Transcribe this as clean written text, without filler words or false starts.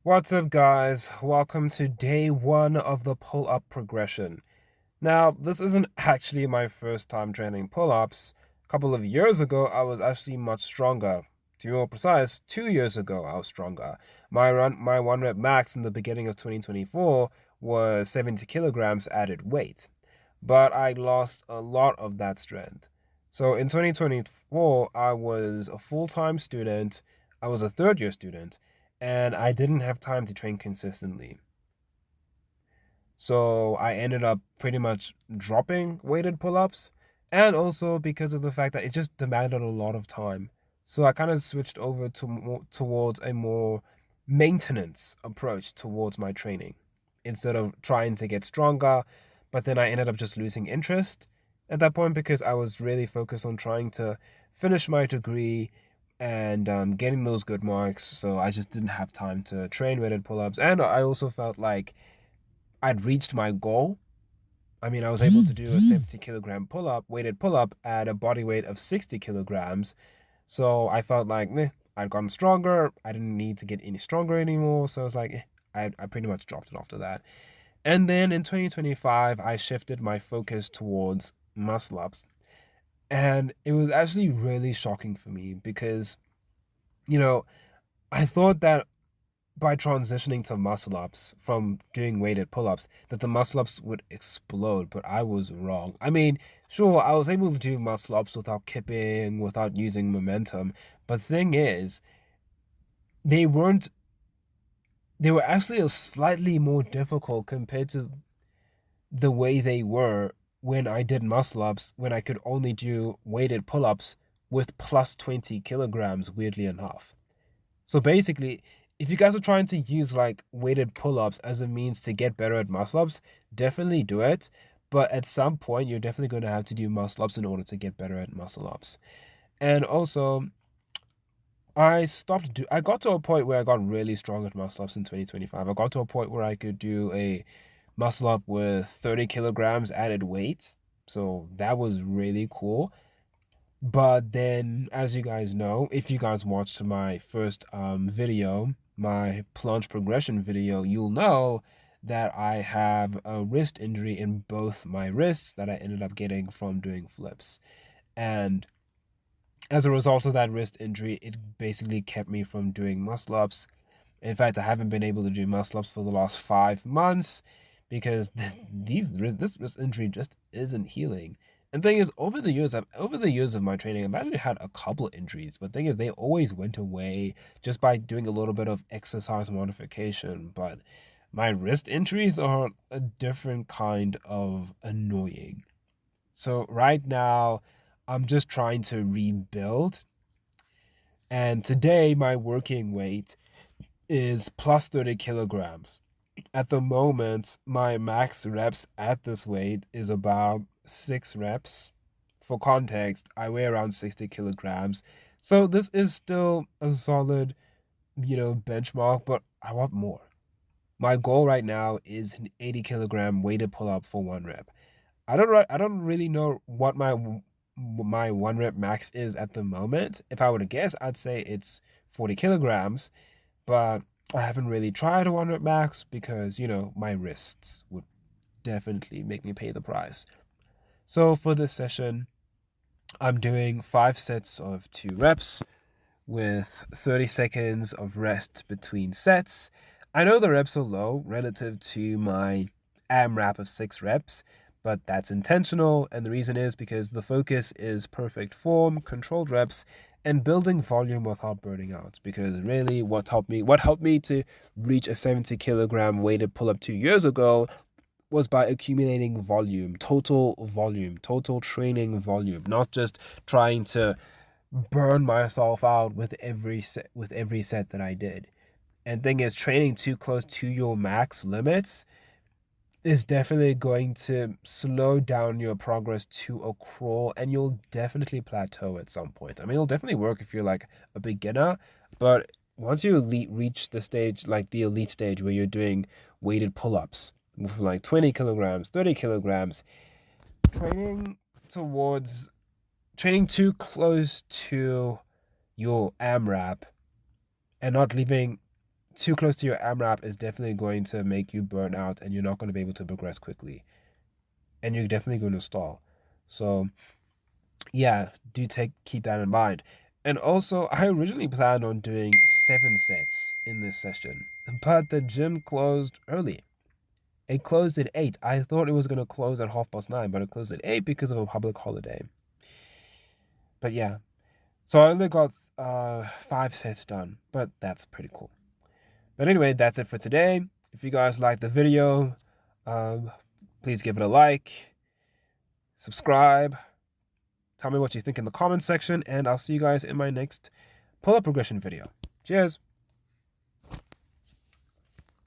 What's up, guys? Welcome to day one of the pull up progression. Now, this isn't actually my first time training pull ups. A couple of years ago, I was actually much stronger. To be more precise, 2 years ago, I was stronger. My one rep max in the beginning of 2024 was 70 kilograms added weight, but I lost a lot of that strength. So in 2024, I was a full time student, I was a third year student, and I didn't have time to train consistently. So I ended up pretty much dropping weighted pull ups, and also because of the fact that it just demanded a lot of time. So I kind of switched over to towards a more maintenance approach towards my training instead of trying to get stronger. But then I ended up just losing interest at that point because I was really focused on trying to finish my degree and getting those good marks. So I just didn't have time to train weighted pull ups. And I also felt like I'd reached my goal. I mean, I was able to do a 70 kilogram pull up, weighted pull up at a body weight of 60 kilograms. So I felt like, meh, I'd gotten stronger. I didn't need to get any stronger anymore. So I was like, I pretty much dropped it after that. And then in 2025, I shifted my focus towards muscle ups. And it was actually really shocking for me because, you know, I thought that by transitioning to muscle ups from doing weighted pull ups, that the muscle ups would explode, but I was wrong. I mean, sure, I was able to do muscle ups without kipping, without using momentum, but the thing is, they weren't, they were actually a slightly more difficult compared to the way they were when I did muscle ups, when I could only do weighted pull ups with plus 20 kilograms, weirdly enough. So basically, if you guys are trying to use like weighted pull-ups as a means to get better at muscle-ups, definitely do it. But at some point, you're definitely going to have to do muscle-ups in order to get better at muscle-ups. And also, I got to a point where I got really strong at muscle-ups in 2025. I got to a point where I could do a muscle-up with 30 kilograms added weight. So that was really cool. But then, as you guys know, if you guys watched my first video, my plunge progression video, you'll know that I have a wrist injury in both my wrists that I ended up getting from doing flips. And as a result of that wrist injury, it basically kept me from doing muscle ups. In fact, I haven't been able to do muscle ups for the last 5 months because this wrist injury just isn't healing. And the thing is, over the years of my training, I've actually had a couple of injuries. But the thing is, they always went away just by doing a little bit of exercise modification. But my wrist injuries are a different kind of annoying. So right now, I'm just trying to rebuild. And today, my working weight is plus 30 kilograms. At the moment, my max reps at this weight is about 6 reps. For context, I weigh around 60 kilograms. So this is still a solid, benchmark, but I want more. My goal right now is an 80 kilogram weighted pull up for 1 rep. I don't really know what my 1 rep max is at the moment. If I were to guess, I'd say it's 40 kilograms, but I haven't really tried a 1 rep max because, my wrists would definitely make me pay the price. So for this session, I'm doing 5 sets of 2 reps with 30 seconds of rest between sets. I know the reps are low relative to my AMRAP of 6 reps, but that's intentional. And the reason is because the focus is perfect form, controlled reps, and building volume without burning out. Because really, what helped me to reach a 70 kilogram weighted pull up 2 years ago was by accumulating volume, total training volume, not just trying to burn myself out with every set that I did. And thing is, training too close to your max limits is definitely going to slow down your progress to a crawl, and you'll definitely plateau at some point. I mean, it'll definitely work if you're like a beginner, but once you reach the stage, like the elite stage where you're doing weighted pull-ups with like 20 kilograms, 30 kilograms, training towards training too close to your AMRAP and not leaving too close to your AMRAP is definitely going to make you burn out, and you're not going to be able to progress quickly. And you're definitely going to stall. So yeah, keep that in mind. And also, I originally planned on doing 7 sets in this session, but the gym closed early. It closed at 8. I thought it was going to close at 9:30, but it closed at 8 because of a public holiday. But yeah, so I only got 5 sets done, but that's pretty cool. But anyway, that's it for today. If you guys liked the video, please give it a like, subscribe, tell me what you think in the comments section, and I'll see you guys in my next pull-up progression video. Cheers!